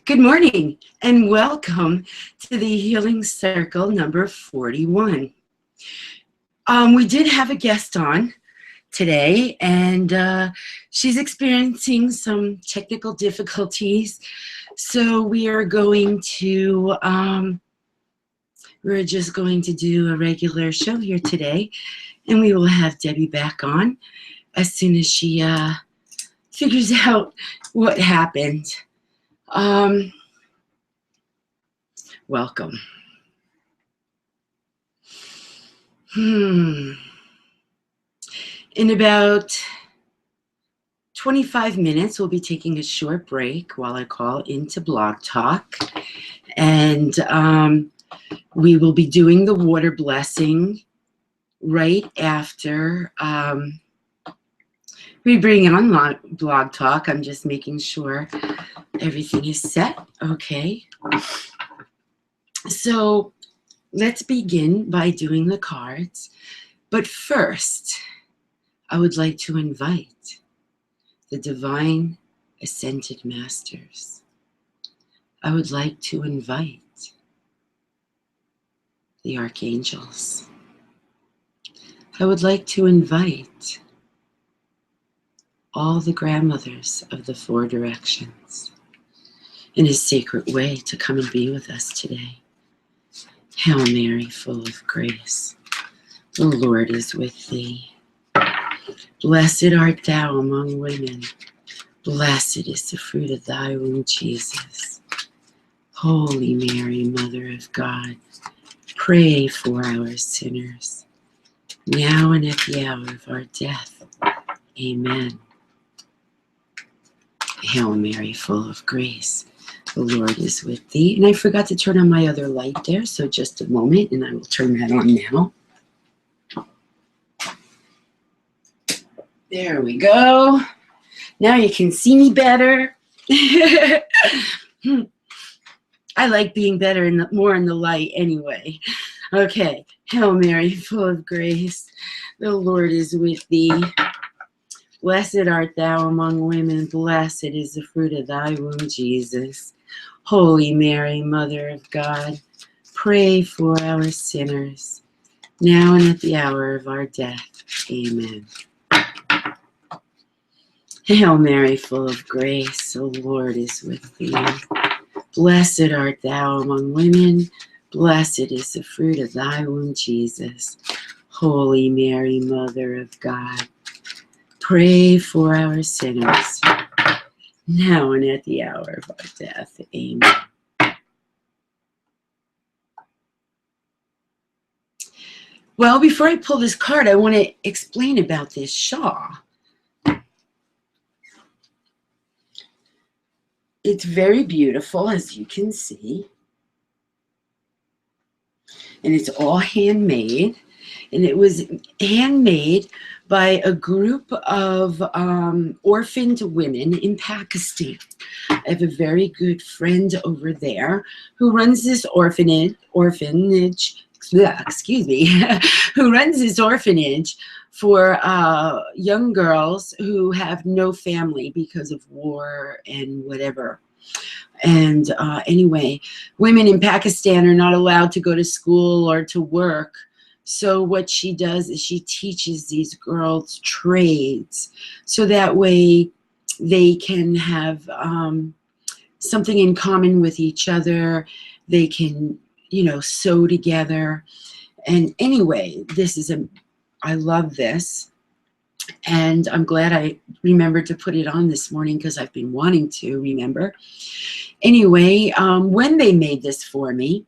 Good morning and welcome to the Healing Circle number 41. We did have a guest on today, and she's experiencing some technical difficulties. So we're just going to do a regular show here today, and we will have Debbie back on as soon as she figures out what happened. Welcome. In about 25 minutes, we'll be taking a short break while I call into Blog Talk. And we will be doing the water blessing right after we bring it on Blog Talk. I'm just making sure everything is set. Okay. So let's begin by doing the cards. But first, I would like to invite the Divine Ascended Masters. I would like to invite the Archangels. I would like to invite all the grandmothers of the four directions in a sacred way to come and be with us today. Hail Mary, full of grace, the Lord is with thee. Blessed art thou among women. Blessed is the fruit of thy womb, Jesus. Holy Mary, Mother of God, pray for our sinners, now and at the hour of our death. Amen. Hail Mary, full of grace, the Lord is with thee. And I forgot to turn on my other light there, so just a moment, and I will turn that on now. There we go. Now you can see me better. I like being better more in the light anyway. Okay. Hail Mary, full of grace, the Lord is with thee. Blessed art thou among women. Blessed is the fruit of thy womb, Jesus. Holy Mary, Mother of God, pray for our sinners, now and at the hour of our death. Amen. Hail Mary, full of grace, the Lord is with thee. Blessed art thou among women. Blessed is the fruit of thy womb, Jesus. Holy Mary, Mother of God, pray for our sinners, now and at the hour of our death. Amen. Well, before I pull this card, I want to explain about this shawl. It's very beautiful, as you can see. And it's all handmade. And it was handmade by a group of orphaned women in Pakistan. I have a very good friend over there who runs this orphanage, who runs this orphanage for young girls who have no family because of war and whatever. And anyway, women in Pakistan are not allowed to go to school or to work. So what she does is she teaches these girls trades, so that way they can have something in common with each other. They can, sew together. And anyway, I love this. And I'm glad I remembered to put it on this morning because I've been wanting to remember. Anyway, when they made this for me,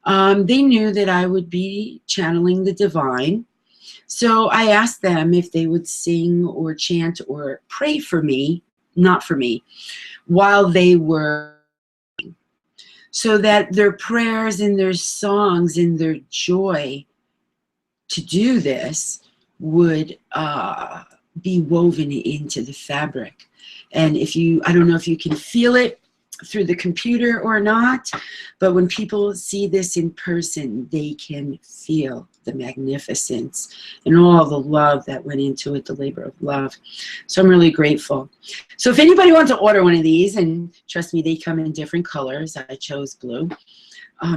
they knew that I would be channeling the divine. So I asked them if they would sing or chant or pray for me, not for me, while they were, so that their prayers and their songs and their joy to do this would be woven into the fabric. And I don't know if you can feel it through the computer or not, but when people see this in person, they can feel the magnificence and all the love that went into it, the labor of love. So I'm really grateful. So if anybody wants to order one of these, and trust me, they come in different colors. I chose blue.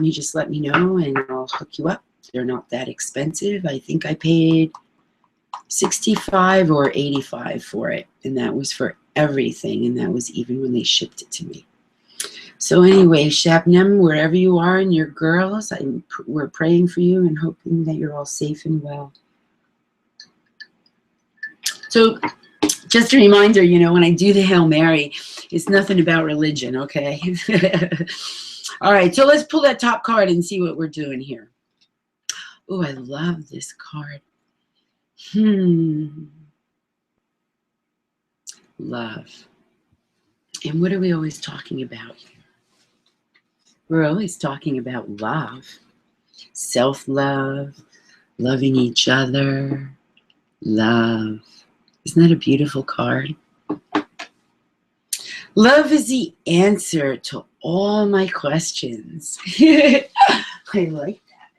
You just let me know and I'll hook you up. They're not that expensive. I think I paid $65 or $85 for it, and that was for everything, and that was even when they shipped it to me. So anyway, Shabnam, wherever you are and your girls, we're praying for you and hoping that you're all safe and well. So just a reminder, you know, when I do the Hail Mary, it's nothing about religion, okay? All right, so let's pull that top card and see what we're doing here. Oh, I love this card. Love. And what are we always talking about here? We're always talking about love, self-love, loving each other, love. Isn't that a beautiful card? Love is the answer to all my questions. I like that.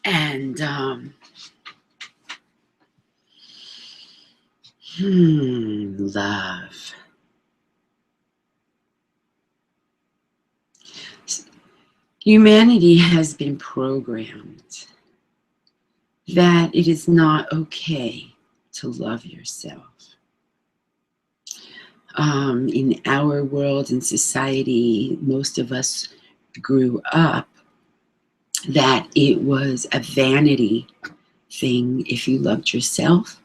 And love. Humanity has been programmed that it is not okay to love yourself. In our world and society, most of us grew up that it was a vanity thing if you loved yourself,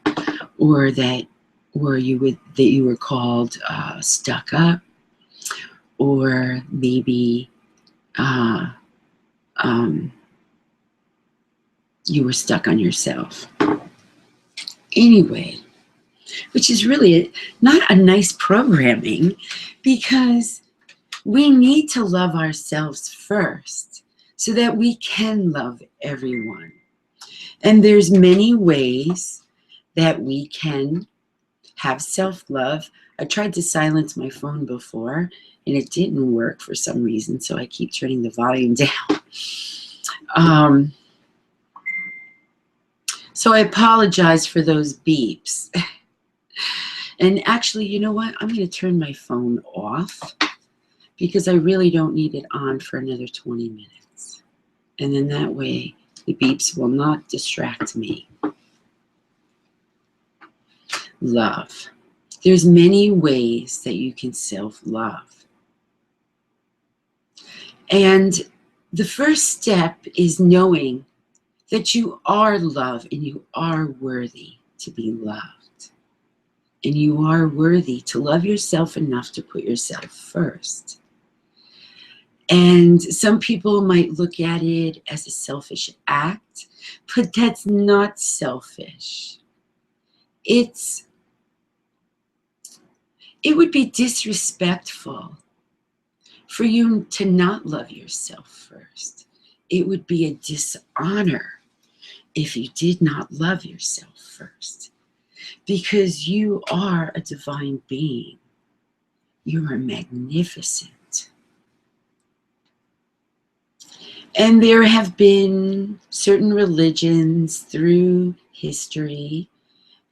or that you were called stuck up, or maybe you were stuck on yourself. Anyway, which is really not a nice programming, because we need to love ourselves first so that we can love everyone. And there's many ways that we can have self-love. I tried to silence my phone before and it didn't work for some reason, so I keep turning the volume down. So I apologize for those beeps. And actually, you know what? I'm going to turn my phone off because I really don't need it on for another 20 minutes. And then that way, the beeps will not distract me. Love. There's many ways that you can self-love. And the first step is knowing that you are loved and you are worthy to be loved. And you are worthy to love yourself enough to put yourself first. And some people might look at it as a selfish act, but that's not selfish. It would be disrespectful for you to not love yourself first. It would be a dishonor if you did not love yourself first. Because you are a divine being. You are magnificent. And there have been certain religions through history,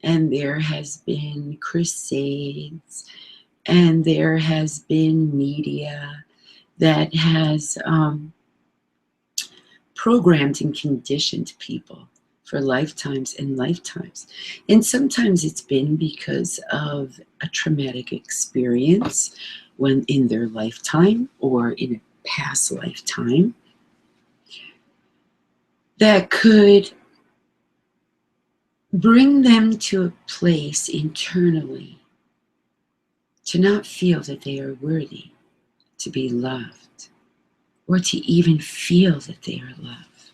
and there has been crusades, and there has been media that has programmed and conditioned people for lifetimes and lifetimes. And sometimes it's been because of a traumatic experience when in their lifetime or in a past lifetime that could bring them to a place internally to not feel that they are worthy to be loved or to even feel that they are loved.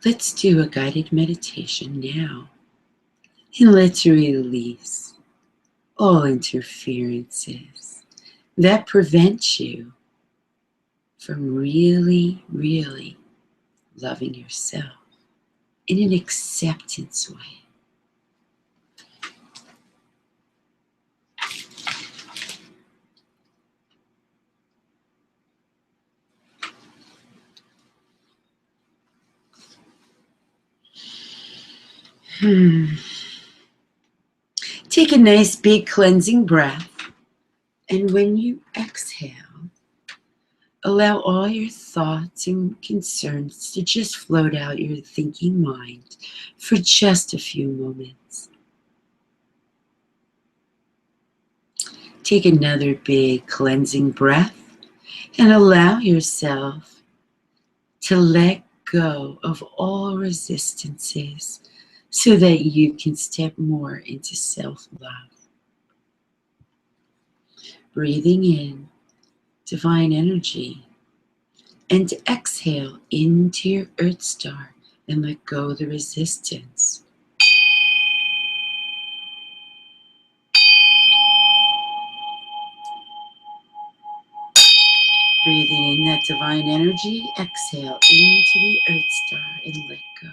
Let's do a guided meditation now, and let's release all interferences that prevent you from really, really loving yourself in an acceptance way. Take a nice big cleansing breath. And when you exhale, allow all your thoughts and concerns to just float out your thinking mind for just a few moments. Take another big cleansing breath and allow yourself to let go of all resistances so that you can step more into self-love. Breathing in divine energy and exhale into your Earth Star and let go of the resistance. Breathing in that divine energy, exhale into the Earth Star and let go.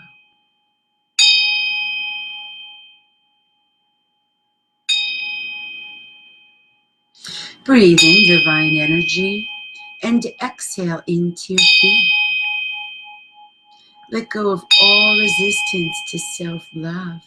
Breathe in divine energy and exhale into your feet. Let go of all resistance to self-love.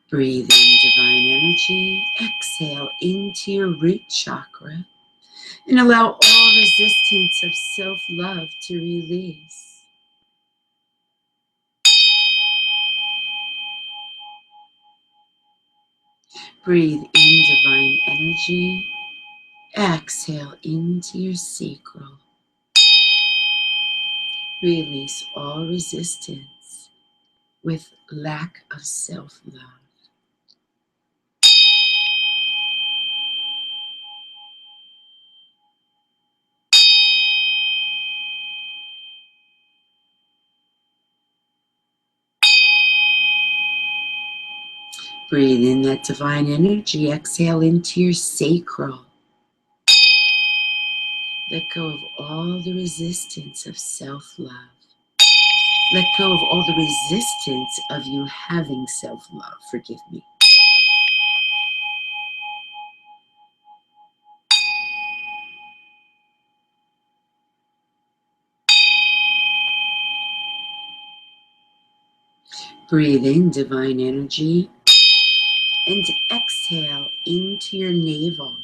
Breathe in divine energy, exhale into your root chakra, and allow all resistance of self-love to release. Breathe in divine energy, exhale into your sacral. Release all resistance with lack of self-love. Breathe in that divine energy, exhale into your sacral. Let go of all the resistance of self-love. Let go of all the resistance of you having self-love. Forgive me. Breathe in divine energy and exhale into your navel.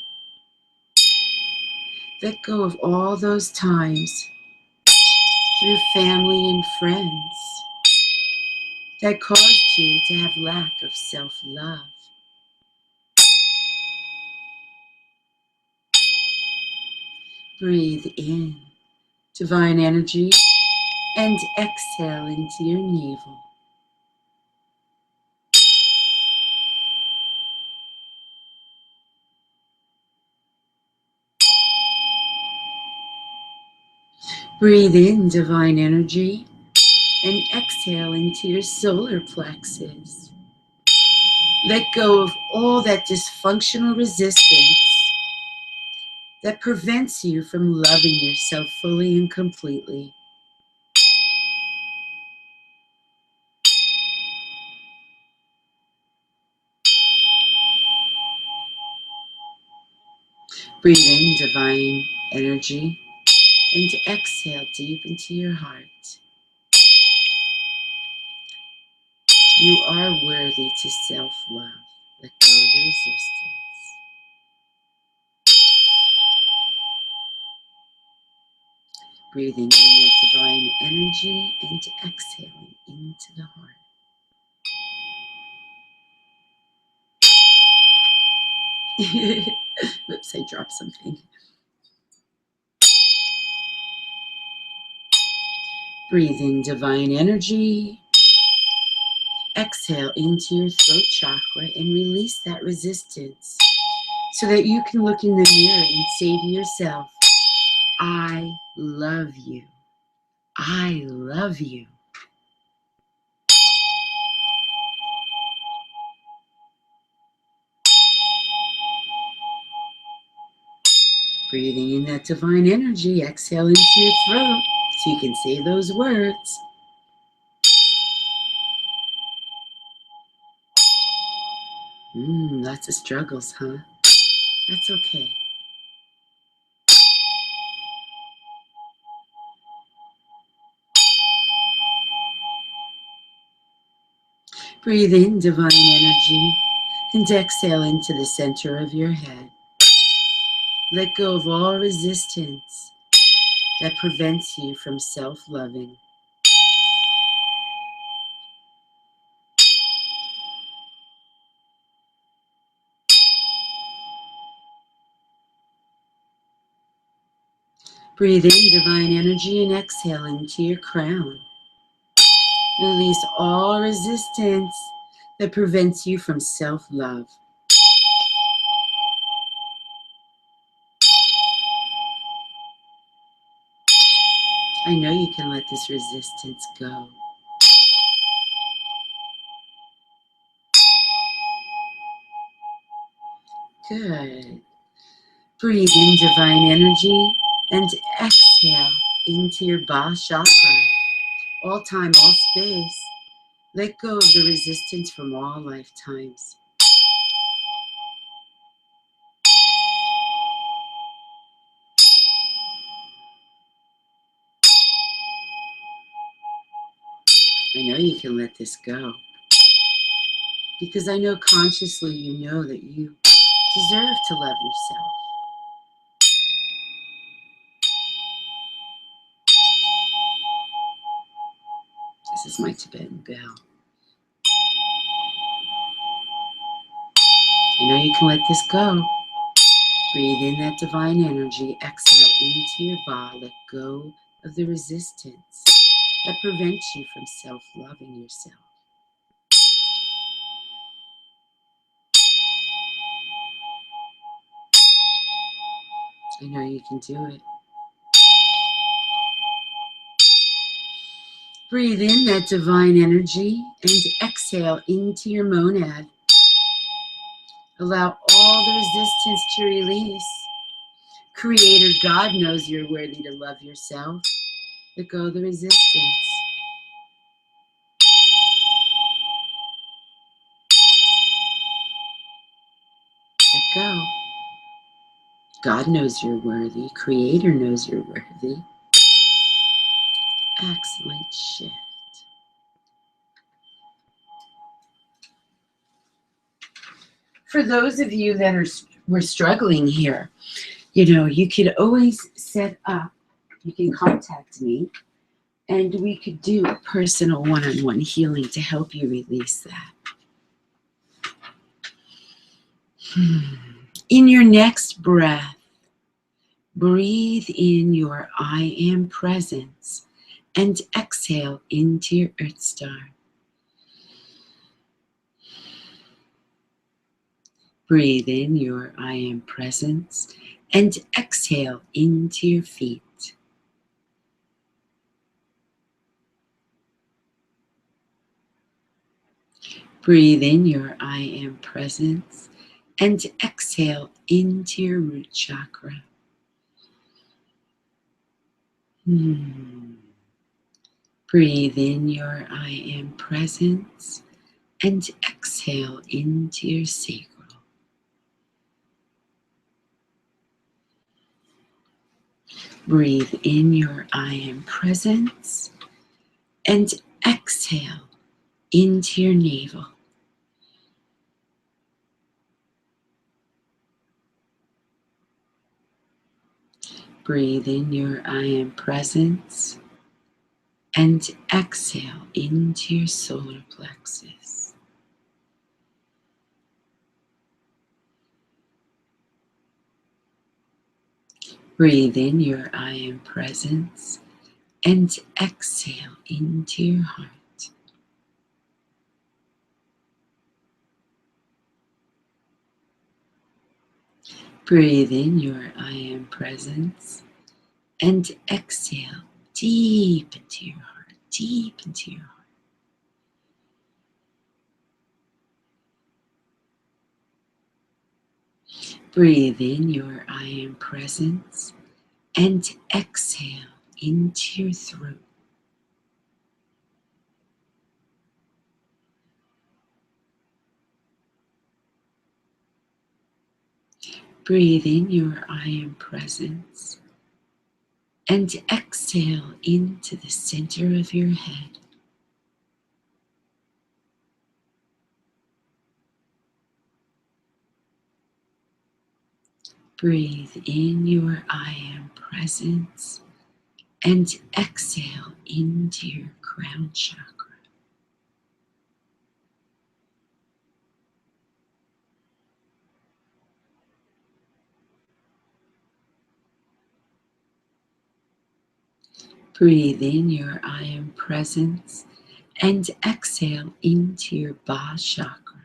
Let go of all those times through family and friends that caused you to have lack of self-love. Breathe in divine energy and exhale into your navel. Breathe in divine energy and exhale into your solar plexus. Let go of all that dysfunctional resistance that prevents you from loving yourself fully and completely. Breathe in divine energy and exhale deep into your heart. You are worthy to self-love. Let go of the resistance. Breathing in that divine energy and exhaling into the heart. Whoops, I dropped something. Breathe in divine energy. Exhale into your throat chakra and release that resistance so that you can look in the mirror and say to yourself, I love you. I love you. Breathing in that divine energy, exhale into your throat so you can say those words. Lots of struggles, huh? That's okay. Breathe in divine energy and exhale into the center of your head. Let go of all resistance that prevents you from self-loving. Breathe in divine energy and exhale into your crown. Release all resistance that prevents you from self-love. I know you can let this resistance go. Good. Breathe in divine energy and exhale into your Ba chakra. All time, all space. Let go of the resistance from all lifetimes. I know you can let this go. Because I know consciously you know that you deserve to love yourself. This is my Tibetan bell. I know you can let this go. Breathe in that divine energy. Exhale into your Ba. Let go of the resistance that prevents you from self-loving yourself. I know you can do it. Breathe in that divine energy and exhale into your monad. Allow all the resistance to release. Creator God knows you're worthy to love yourself. Let go of the resistance. Let go. God knows you're worthy. Creator knows you're worthy. Excellent shift. For those of you that were struggling here, you could always set up, you can contact me, and we could do a personal one-on-one healing to help you release that. In your next breath, breathe in your I am presence and exhale into your Earth Star. Breathe in your I am presence and exhale into your feet. Breathe in your I am presence and exhale into your root chakra. Breathe in your I am presence and exhale into your sacral. Breathe in your I am presence and exhale into your navel. Breathe in your I am presence and exhale into your solar plexus. Breathe in your I am presence and exhale into your heart. Breathe in your I am presence and exhale deep into your heart, deep into your heart. Breathe in your I am presence and exhale into your throat. Breathe in your I am presence and exhale into the center of your head. Breathe in your I am presence and exhale into your crown chakra. Breathe in your I am presence and exhale into your Ba chakra.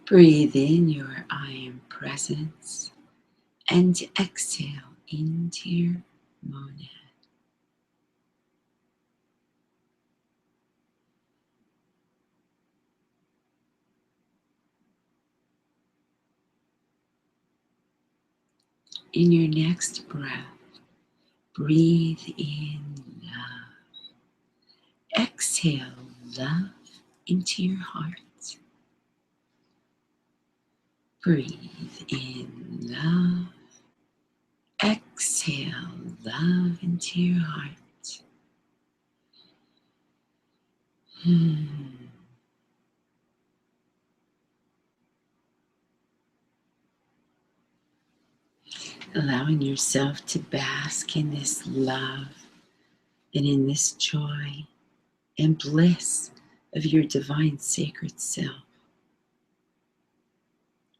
Breathe in your I am presence and exhale into your monad. In your next breath, breathe in love. Exhale love into your heart. Breathe in love. Exhale love into your heart. Allowing yourself to bask in this love and in this joy and bliss of your divine sacred self.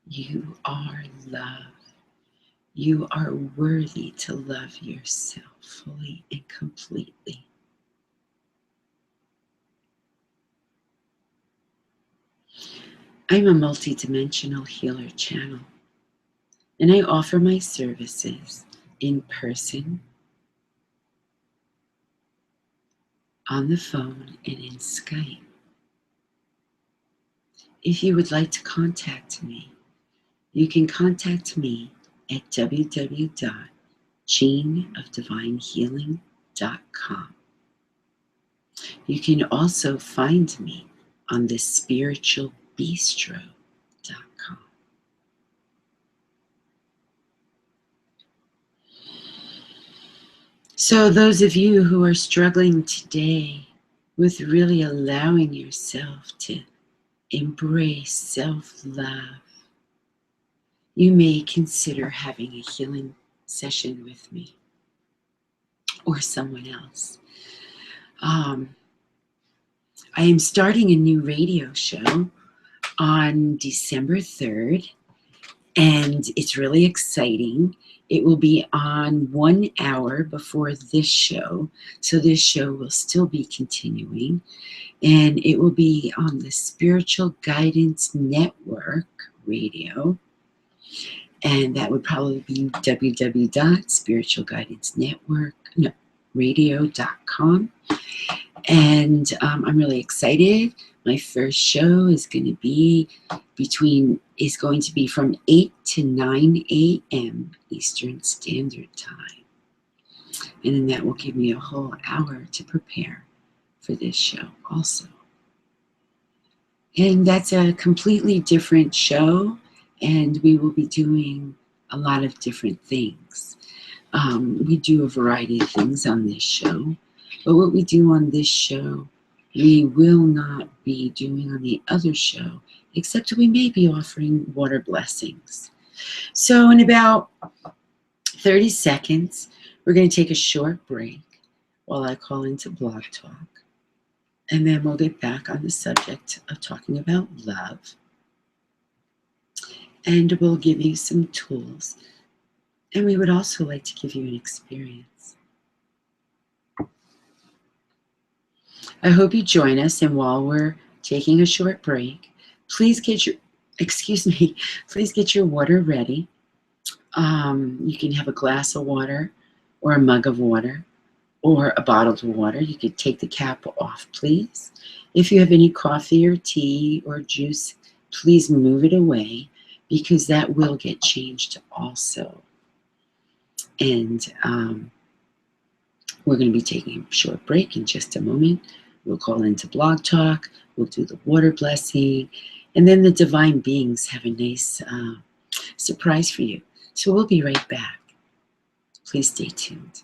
You are love. You are worthy to love yourself fully and completely. I'm a multidimensional healer channel, and I offer my services in person, on the phone, and in Skype. If you would like to contact me, you can contact me at www.geneofdivinehealing.com. You can also find me on the spiritualbistro.com. So those of you who are struggling today with really allowing yourself to embrace self-love, you may consider having a healing session with me or someone else. I am starting a new radio show on December 3rd, and it's really exciting. It will be on 1 hour before this show, so this show will still be continuing, and it will be on the Spiritual Guidance Network radio, and that would probably be www.spiritualguidancenetwork.radio.com. And I'm really excited. My first show is going to be from 8 to 9 a.m. Eastern Standard Time. And then that will give me a whole hour to prepare for this show also. And that's a completely different show, and we will be doing a lot of different things. We do a variety of things on this show, but what we do on this show, we will not be doing on the other show, except we may be offering water blessings. So in about 30 seconds, we're going to take a short break while I call into Blog Talk. And then we'll get back on the subject of talking about love. And we'll give you some tools. And we would also like to give you an experience. I hope you join us. And while we're taking a short break, please get your water ready. You can have a glass of water or a mug of water or a bottle of water. You could take the cap off, please. If you have any coffee or tea or juice, please move it away, because that will get changed also. And we're going to be taking a short break in just a moment. We'll call into Blog Talk. We'll do the water blessing. And then the divine beings have a nice surprise for you. So we'll be right back. Please stay tuned.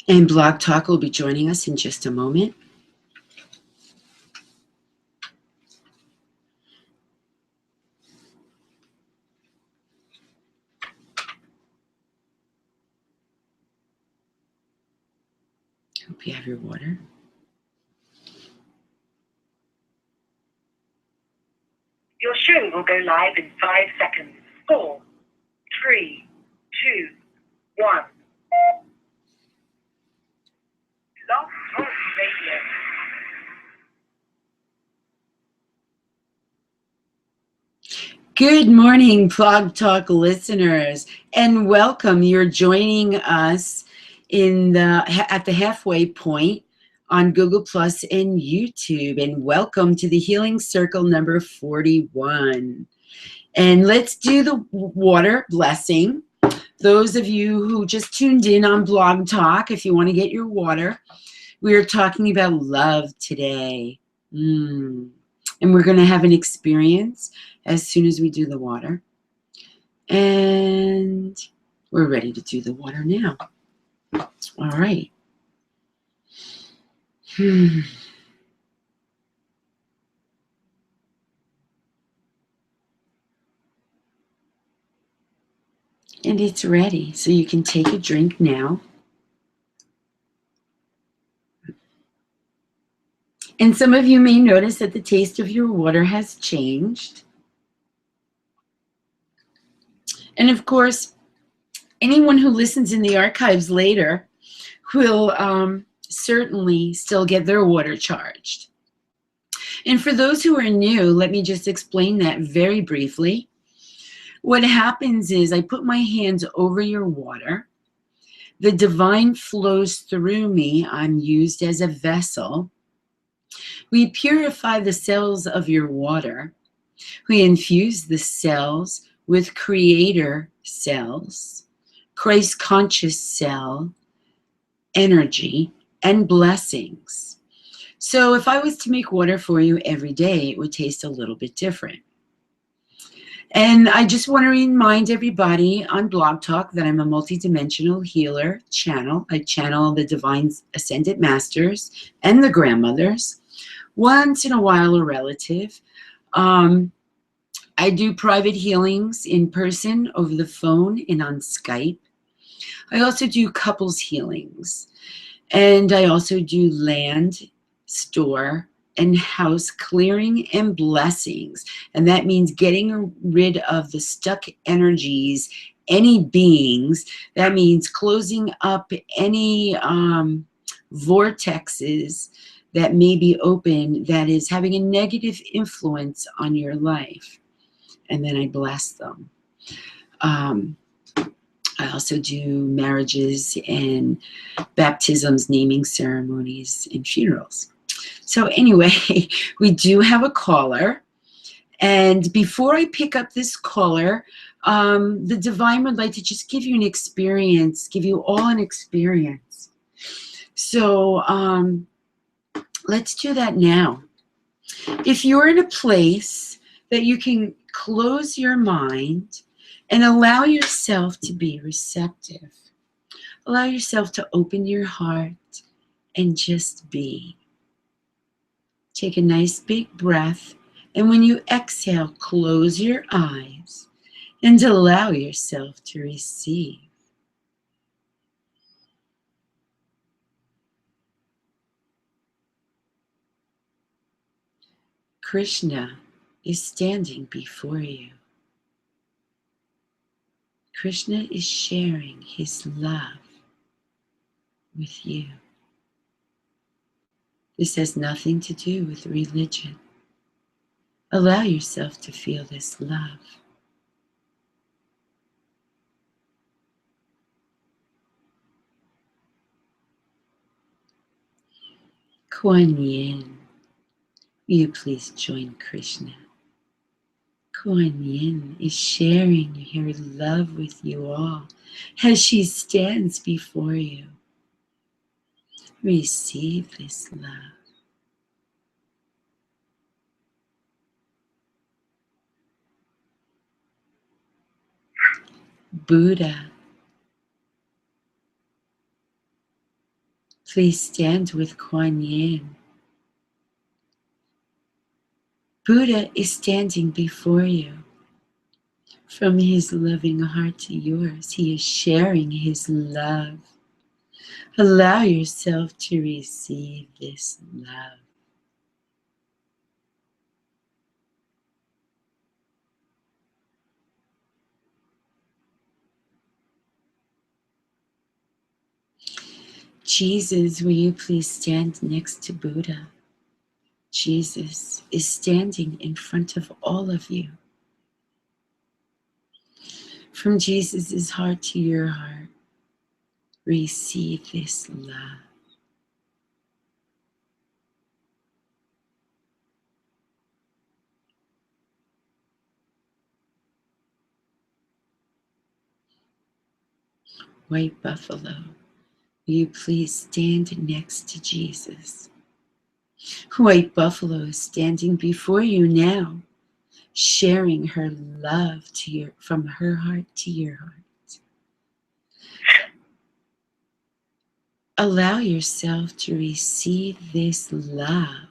And Blog Talk will be joining us in just a moment. Hope you have your water. Your show will go live in 5 seconds. 4, 3, 2, 1. Love Talk Radio. Good morning, Blog Talk listeners, and welcome. You're joining us at the halfway point on Google Plus and YouTube, and welcome to the Healing Circle number 41. And let's do the water blessing. Those of you who just tuned in on Blog Talk, if you want to get your water, we are talking about love today. And we're going to have an experience as soon as we do the water. And we're ready to do the water now. All right. And it's ready, so you can take a drink now. And some of you may notice that the taste of your water has changed. And of course, anyone who listens in the archives later will certainly still get their water charged. And for those who are new, let me just explain that very briefly. What happens is I put my hands over your water. The divine flows through me. I'm used as a vessel. We purify the cells of your water. We infuse the cells with creator cells, Christ conscious cell, energy, and blessings. So if I was to make water for you every day, it would taste a little bit different. And I just want to remind everybody on Blog Talk that I'm a multidimensional healer channel. I channel the Divine Ascended Masters and the grandmothers. Once in a while, a relative. I do private healings in person, over the phone, and on Skype. I also do couples healings. And I also do land, store, and house clearing and blessings. And that means getting rid of the stuck energies, any beings. That means closing up any vortexes that may be open that is having a negative influence on your life. And then I bless them. I also do marriages and baptisms, naming ceremonies, and funerals. So anyway, we do have a caller. And before I pick up this caller, the divine would like to just give you an experience, give you all an experience. So let's do that now. If you're in a place that you can close your mind and allow yourself to be receptive, allow yourself to open your heart and just be. Take a nice big breath, and when you exhale, close your eyes and allow yourself to receive. Krishna is standing before you. Krishna is sharing his love with you. This has nothing to do with religion. Allow yourself to feel this love. Kuan Yin, will you please join Krishna? Kuan Yin is sharing her love with you all as she stands before you. Receive this love. Buddha Please stand with Kuan Yin. Buddha is standing before you. From his loving heart to yours, he is sharing his love. Allow yourself to receive this love. Jesus, will you please stand next to Buddha? Jesus is standing in front of all of you. From Jesus' heart to your heart, receive this love. White buffalo, will you please stand next to Jesus? White buffalo is standing before you now, sharing her love from her heart to your heart. Allow yourself to receive this love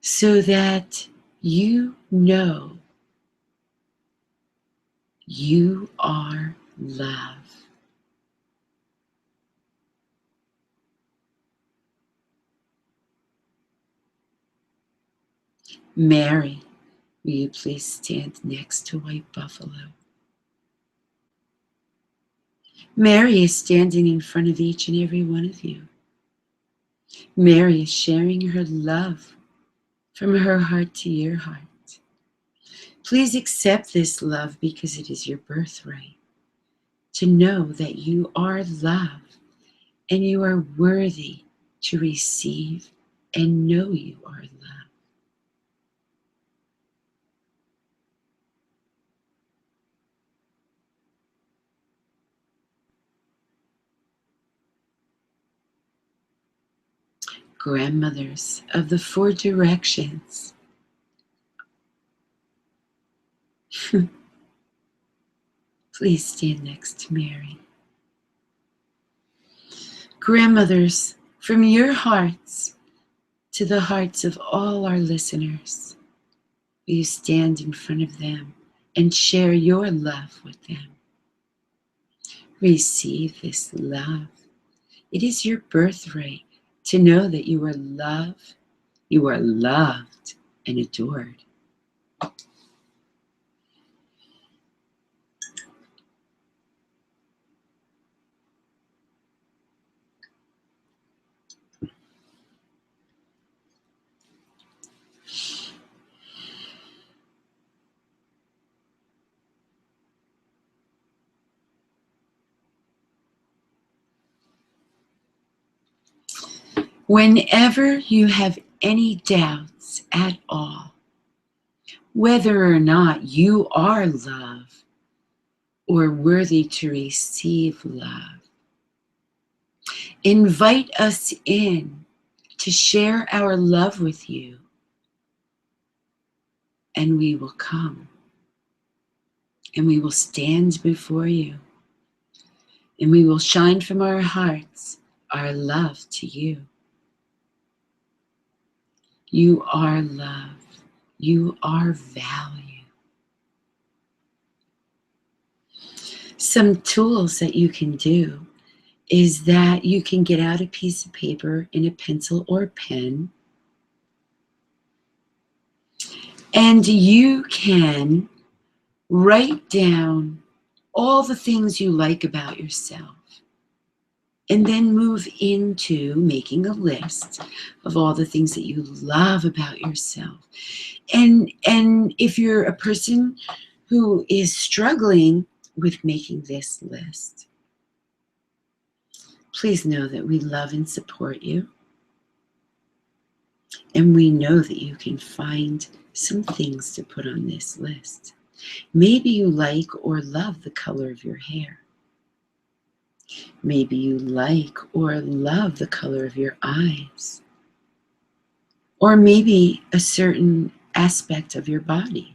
so that you know you are love. Mary, will you please stand next to White Buffalo? Mary is standing in front of each and every one of you. Mary is sharing her love from her heart to your heart. Please accept this love because it is your birthright to know that you are love and you are worthy to receive and know you are love. Grandmothers of the 4 directions, please stand next to Mary. Grandmothers, from your hearts to the hearts of all our listeners, will you stand in front of them and share your love with them? Receive this love. It is your birthright to know that you are loved, and adored. Whenever you have any doubts at all, whether or not you are love or worthy to receive love, invite us in to share our love with you, and we will come and we will stand before you and we will shine from our hearts our love to you. You are love. You are value. Some tools that you can do is that you can get out a piece of paper and a pencil or a pen, and you can write down all the things you like about yourself, and then move into making a list of all the things that you love about yourself. And if you're a person who is struggling with making this list, please know that we love and support you. And we know that you can find some things to put on this list. Maybe you like or love the color of your hair. Maybe you like or love the color of your eyes. Or maybe a certain aspect of your body.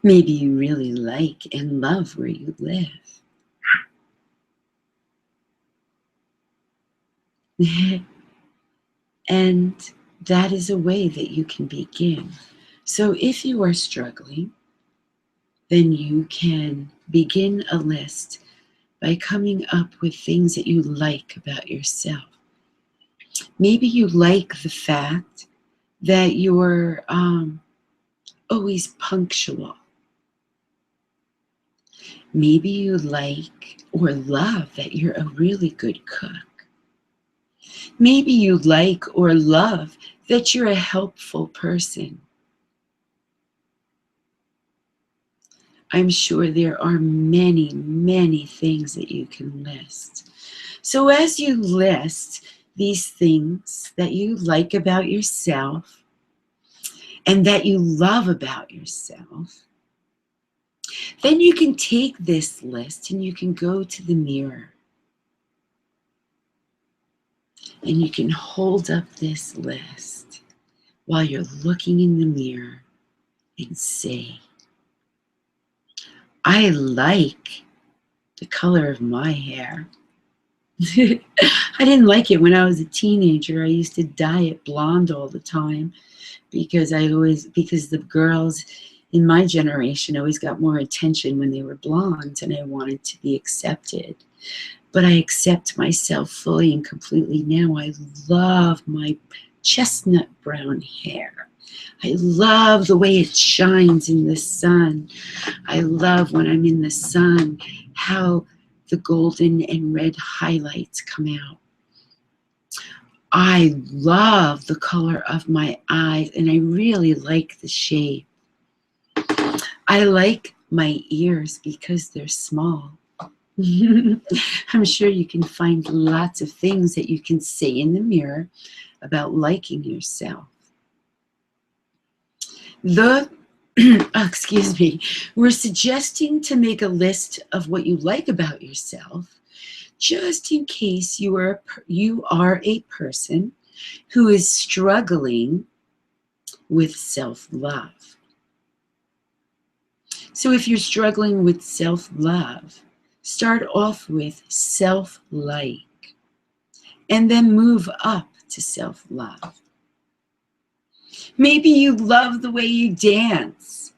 Maybe you really like and love where you live. And that is a way that you can begin. So if you are struggling, then you can begin a list by coming up with things that you like about yourself. Maybe you like the fact that you're always punctual. Maybe you like or love that you're a really good cook. Maybe you like or love that you're a helpful person. I'm sure there are many, many things that you can list. So as you list these things that you like about yourself and that you love about yourself, then you can take this list and you can go to the mirror and you can hold up this list while you're looking in the mirror and say, I like the color of my hair. I didn't like it when I was a teenager. I used to dye it blonde all the time because the girls in my generation always got more attention when they were blonde, and I wanted to be accepted. But I accept myself fully and completely now. I love my chestnut brown hair. I love the way it shines in the sun. I love when I'm in the sun how the golden and red highlights come out. I love the color of my eyes, and I really like the shape. I like my ears because they're small. I'm sure you can find lots of things that you can say in the mirror about liking yourself. Excuse me, we're suggesting to make a list of what you like about yourself, just in case you are a person who is struggling with self-love. So if you're struggling with self-love, start off with self-like, and then move up to self-love. Maybe you love the way you dance.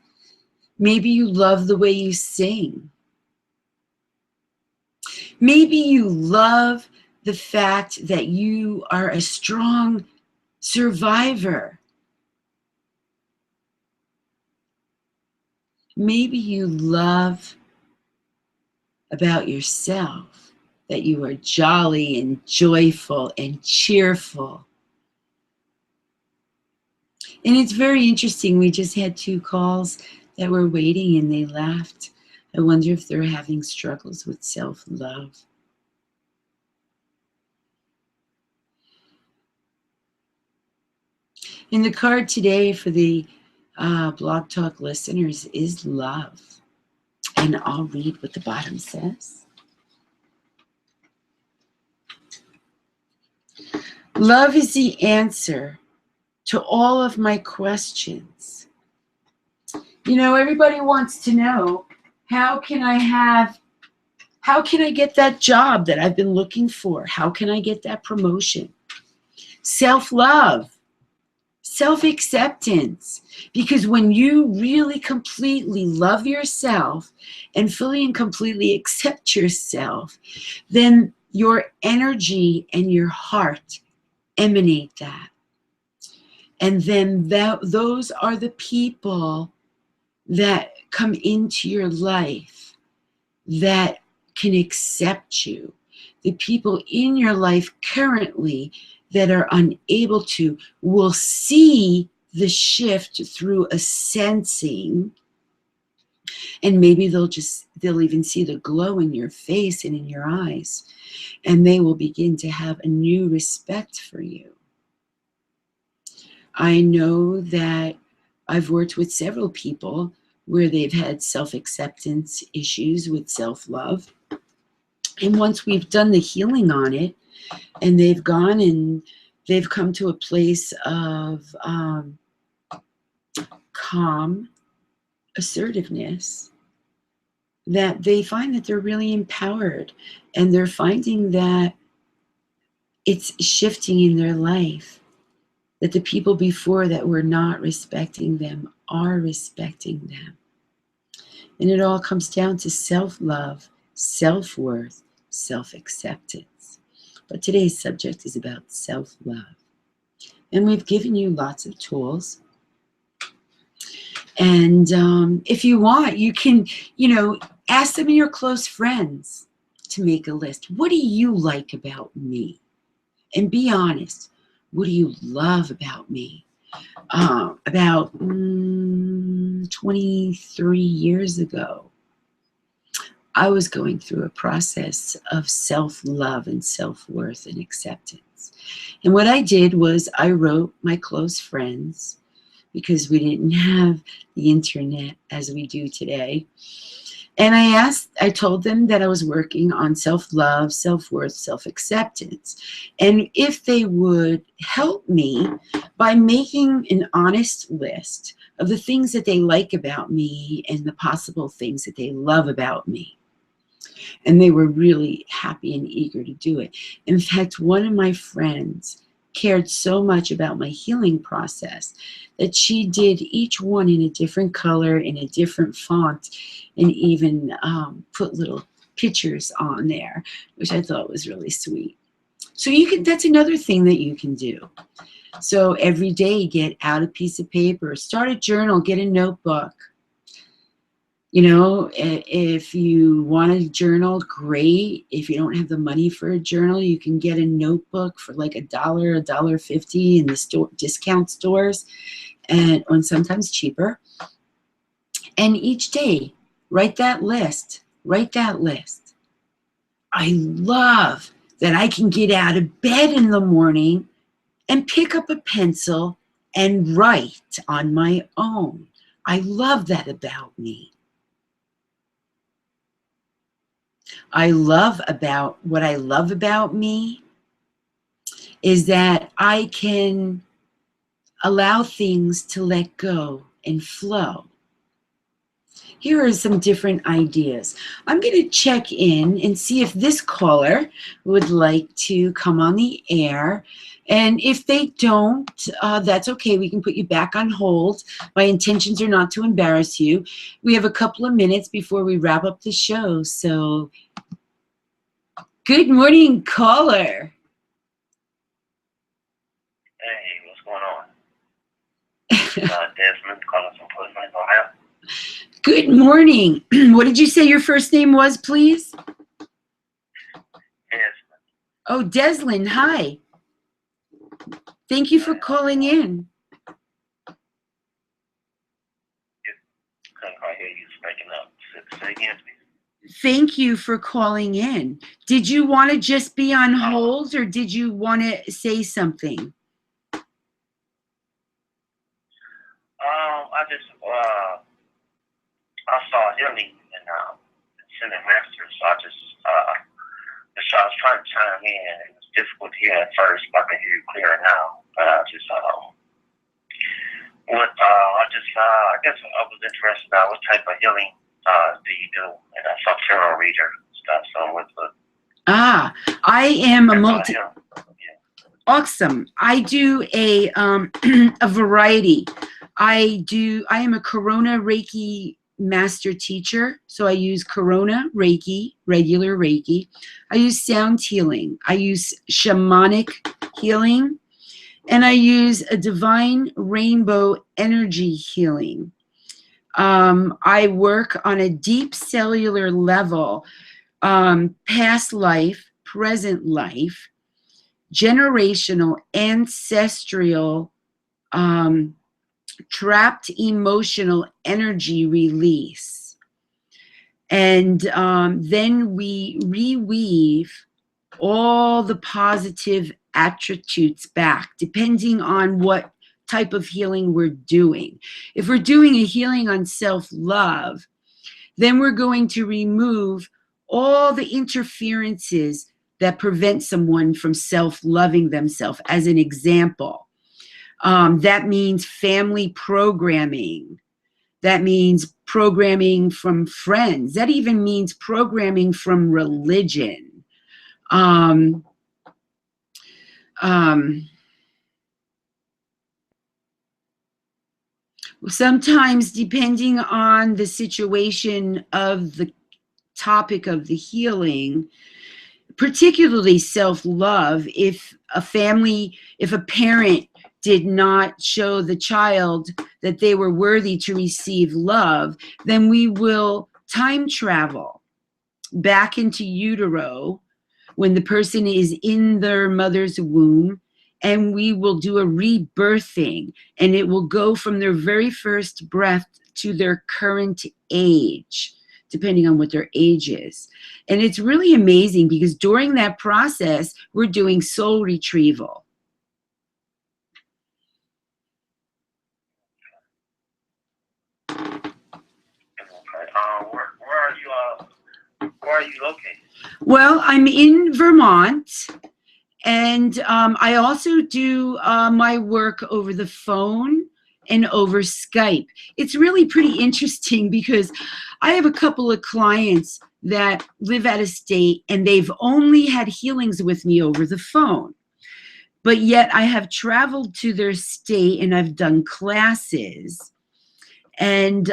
Maybe you love the way you sing. Maybe you love the fact that you are a strong survivor. Maybe you love about yourself that you are jolly and joyful and cheerful. And it's very interesting. We just had 2 calls that were waiting and they laughed. I wonder if they're having struggles with self-love. And the card today for the Blog Talk listeners is love. And I'll read what the bottom says. Love is the answer to all of my questions. You know, everybody wants to know, how can I get that job that I've been looking for? How can I get that promotion? Self-love. Self-acceptance, because when you really completely love yourself and fully and completely accept yourself, then your energy and your heart emanate that. And then those are the people that come into your life that can accept you. The people in your life currently that are unable to will see the shift through a sensing, and maybe they'll even see the glow in your face and in your eyes, and they will begin to have a new respect for you. I know that I've worked with several people where they've had self-acceptance issues with self-love, and once we've done the healing on it, and they've gone and they've come to a place of calm assertiveness, that they find that they're really empowered, and they're finding that it's shifting in their life, that the people before that were not respecting them are respecting them. And it all comes down to self-love, self-worth, self-acceptance. But today's subject is about self-love. And we've given you lots of tools. And if you want, you can, ask some of your close friends to make a list. What do you like about me? And be honest. What do you love about me? About 23 years ago, I was going through a process of self-love and self-worth and acceptance. And what I did was I wrote my close friends, because we didn't have the internet as we do today. And I told them that I was working on self-love, self-worth, self-acceptance. And if they would help me by making an honest list of the things that they like about me and the possible things that they love about me. And they were really happy and eager to do it. In fact, one of my friends cared so much about my healing process that she did each one in a different color, in a different font, and even put little pictures on there, which I thought was really sweet. So that's another thing that you can do. So every day, get out a piece of paper, start a journal, get a notebook. If you want a journal, great. If you don't have the money for a journal, you can get a notebook for like $1, $1.50 in the discount stores, and sometimes cheaper. And each day, write that list. Write that list. I love that I can get out of bed in the morning and pick up a pencil and write on my own. I love that about me. What I love about me is that I can allow things to let go and flow. Here are some different ideas. I'm going to check in and see if this caller would like to come on the air. And if they don't, that's okay. We can put you back on hold. My intentions are not to embarrass you. We have a couple of minutes before we wrap up the show. So, good morning, caller. Hey, what's going on? Desmond calling from Portland, Ohio. Good morning. What did you say your first name was, please? Desmond. Oh, Desmond, hi. Thank you for calling in. Couldn't quite hear you breaking up. Say again, please. Thank you for calling in. Did you want to just be on hold, or did you want to say something? I saw healing in Ascended Masters, so I was trying to chime in. It was difficult to hear at first, but I can hear you clearer now. But I guess I was interested about what type of healing do you do? And I saw tarot reader stuff, so what's the... I am Awesome. I do a variety. I am a Corona Reiki master teacher, so I use Corona Reiki, regular Reiki. I use sound healing. I use shamanic healing, and I use a divine rainbow energy healing. I work on a deep cellular level, past life, present life, generational, ancestral, trapped emotional energy release. And then we reweave all the positive attributes back, depending on what type of healing we're doing. If we're doing a healing on self-love, then we're going to remove all the interferences that prevent someone from self-loving themselves. As an example, that means family programming. That means programming from friends. That even means programming from religion. Sometimes, depending on the situation of the topic of the healing, particularly self-love, if a parent did not show the child that they were worthy to receive love, then we will time travel back into utero when the person is in their mother's womb, and we will do a rebirthing, and it will go from their very first breath to their current age, depending on what their age is. And it's really amazing because during that process, we're doing soul retrieval. Where are you located? Well, I'm in Vermont, and I also do my work over the phone and over Skype. It's really pretty interesting because I have a couple of clients that live out of state, and they've only had healings with me over the phone. But yet I have traveled to their state and I've done classes. And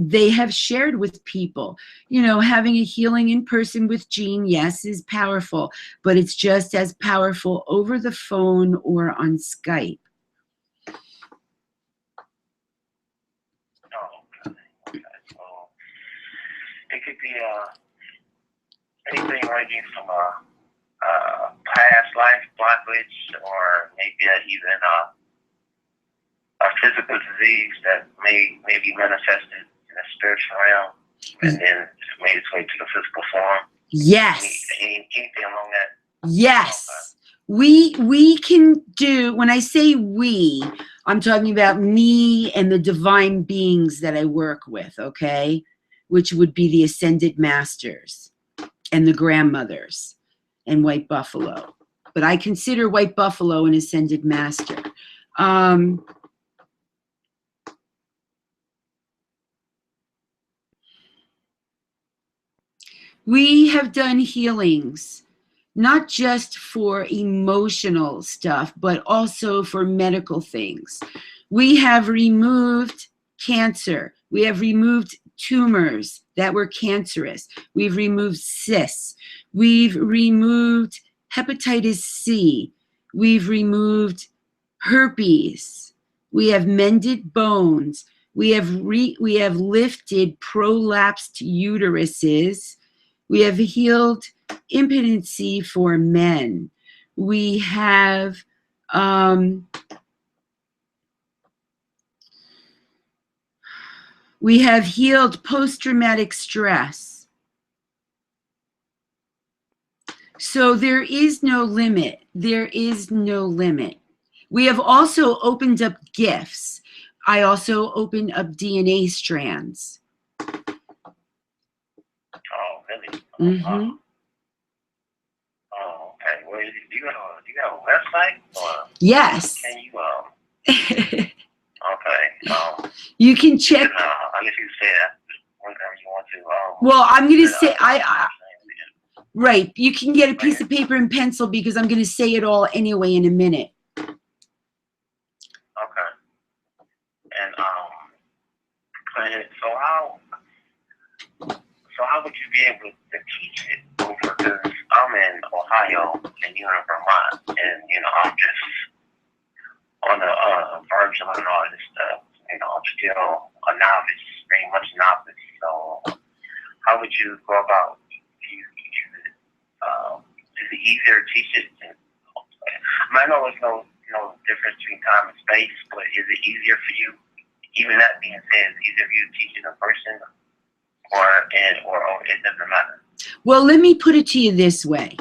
they have shared with people, you know, having a healing in person with Jean, yes, is powerful, but it's just as powerful over the phone or on Skype. Oh, okay. So it could be anything ranging from a past life blockage, or maybe even a physical disease that may be manifested in the spiritual realm and then made its way to the physical form. Yes. Anything along that? Yes. We can do, when I say we, I'm talking about me and the divine beings that I work with, okay? Which would be the ascended masters and the grandmothers and White Buffalo. But I consider White Buffalo an ascended master. We have done healings, not just for emotional stuff, but also for medical things. We have removed cancer. We have removed tumors that were cancerous. We've removed cysts. We've removed hepatitis C. We've removed herpes. We have mended bones. We have lifted prolapsed uteruses. We have healed impotency for men. We have healed post-traumatic stress. So there is no limit. There is no limit. We have also opened up gifts. I also opened up DNA strands. Oh, really? Mm-hmm. Oh, okay. Well, do you have a website? Or yes. Can you okay. You can check. I guess you say that whenever you want to. Well, I'm gonna say right. You can get a piece of paper and pencil because I'm gonna say it all anyway in a minute. Okay. And so how would you be able to teach it over? Because I'm in Ohio and you're in Vermont, and I'm just on the verge of learning all this stuff. I'm still a novice, very much novice. So how would you go about? Is it easier to teach it? I know there's no difference between time and space, but is it easier for you? Even that being said, is it easier for you to teach it in person, or it doesn't matter? Well, let me put it to you this way.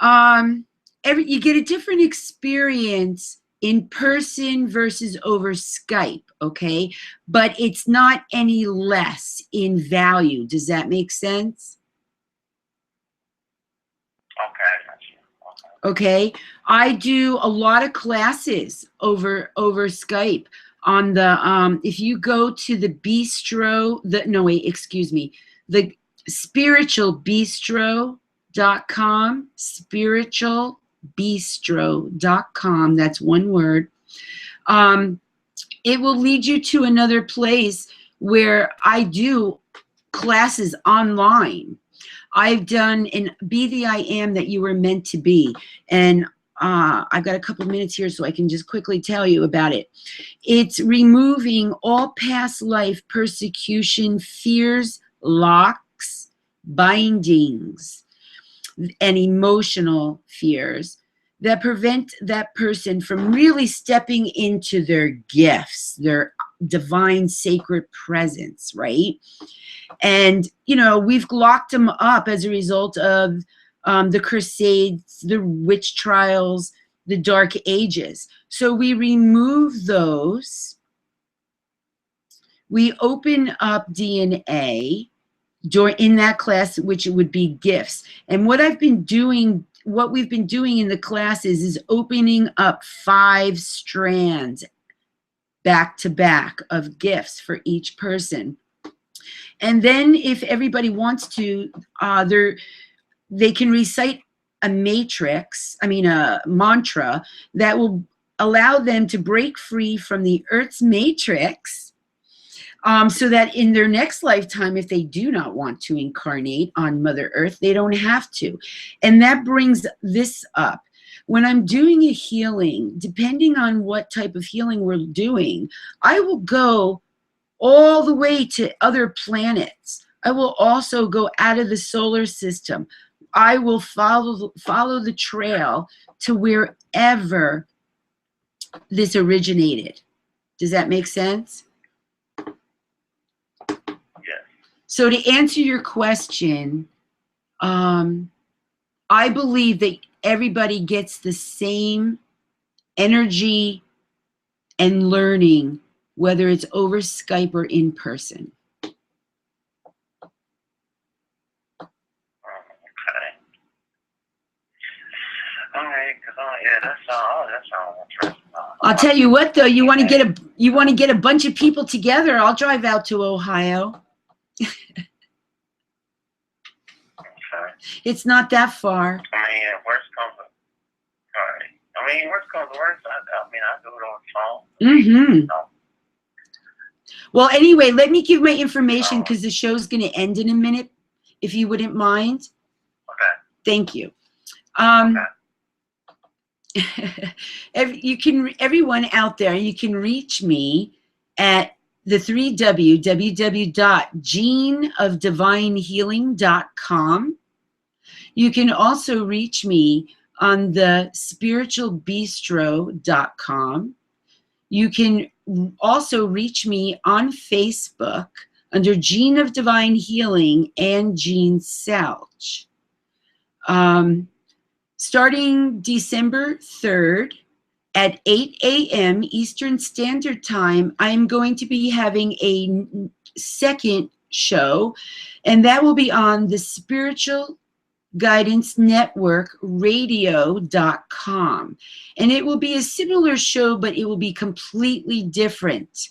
You get a different experience in person versus over Skype, okay? But it's not any less in value. Does that make sense? Okay. I do a lot of classes over Skype on the if you go to the Bistro, the spiritualbistro.com, spiritual Bistro.com. That's one word. It will lead you to another place where I do classes online. I've done an Be the I Am that you were meant to be. And I've got a couple minutes here so I can just quickly tell you about it. It's removing all past life persecution, fears, locks, bindings, and emotional fears that prevent that person from really stepping into their gifts, their divine sacred presence, right? And, you know, we've locked them up as a result of the Crusades, the witch trials, the Dark Ages. So we remove those. We open up DNA in that class, which would be gifts. And what we've been doing in the classes is opening up 5 strands back to back of gifts for each person. And then if everybody wants to, they can recite a mantra that will allow them to break free from the Earth's matrix, so that in their next lifetime, if they do not want to incarnate on Mother Earth, they don't have to. And that brings this up. When I'm doing a healing, depending on what type of healing we're doing, I will go all the way to other planets. I will also go out of the solar system. I will follow the trail to wherever this originated. Does that make sense? Yes. So to answer your question, I believe that everybody gets the same energy and learning, whether it's over Skype or in person. Okay. All right. Yeah, that sounds interesting. I'll tell you what, though, you want to get a bunch of people together. I'll drive out to Ohio. Okay. It's not that far. I mean, worst comes to worst, I do it on the phone. Mm-hmm. Well, anyway, let me give my information because the show's going to end in a minute, if you wouldn't mind. Okay. Thank you. Okay. Everyone out there, you can reach me at the 3W, www.geneofdivinehealing.com. You can also reach me on the spiritualbistro.com. You can also reach me on Facebook under Gene of Divine Healing and Gene Selch. Starting December 3rd at 8 a.m. Eastern Standard Time, I'm going to be having a second show, and that will be on the Spiritual Guidance Network radio.com. And it will be a similar show, but it will be completely different.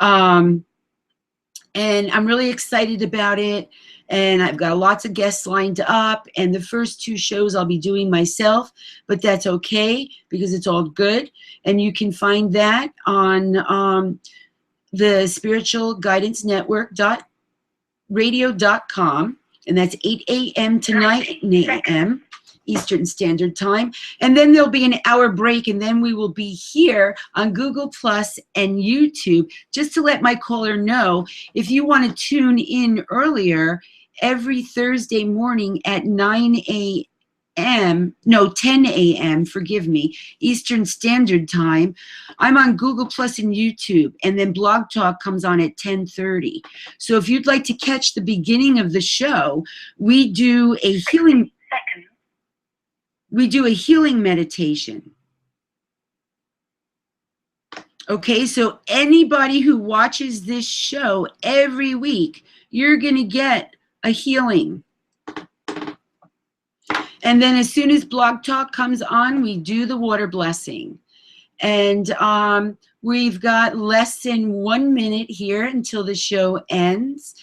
And I'm really excited about it. And I've got lots of guests lined up. And the first 2 shows I'll be doing myself, but that's okay because it's all good. And you can find that on the Spiritual Guidance Network radio.com. And that's 8 a.m. to 9 a.m. Eastern Standard Time. And then there'll be an hour break, and then we will be here on Google Plus and YouTube, just to let my caller know, if you want to tune in earlier, every Thursday morning at 10 a.m., forgive me, Eastern Standard Time, I'm on Google Plus and YouTube, and then Blog Talk comes on at 10:30. So if you'd like to catch the beginning of the show, we do a healing meditation. Okay, so anybody who watches this show every week, you're going to get a healing. And then as soon as Blog Talk comes on, we do the water blessing. And we've got less than 1 minute here until the show ends.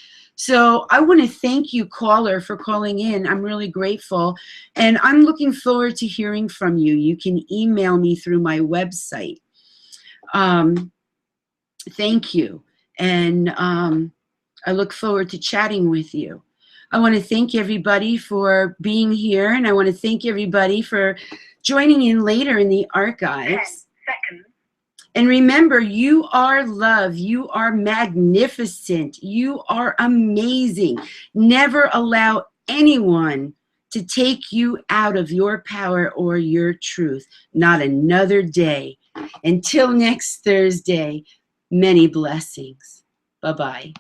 So I want to thank you, caller, for calling in. I'm really grateful. And I'm looking forward to hearing from you. You can email me through my website. Thank you. And I look forward to chatting with you. I want to thank everybody for being here. And I want to thank everybody for joining in later in the archives. 10 seconds. And remember, you are love. You are magnificent. You are amazing. Never allow anyone to take you out of your power or your truth. Not another day. Until next Thursday, many blessings. Bye-bye.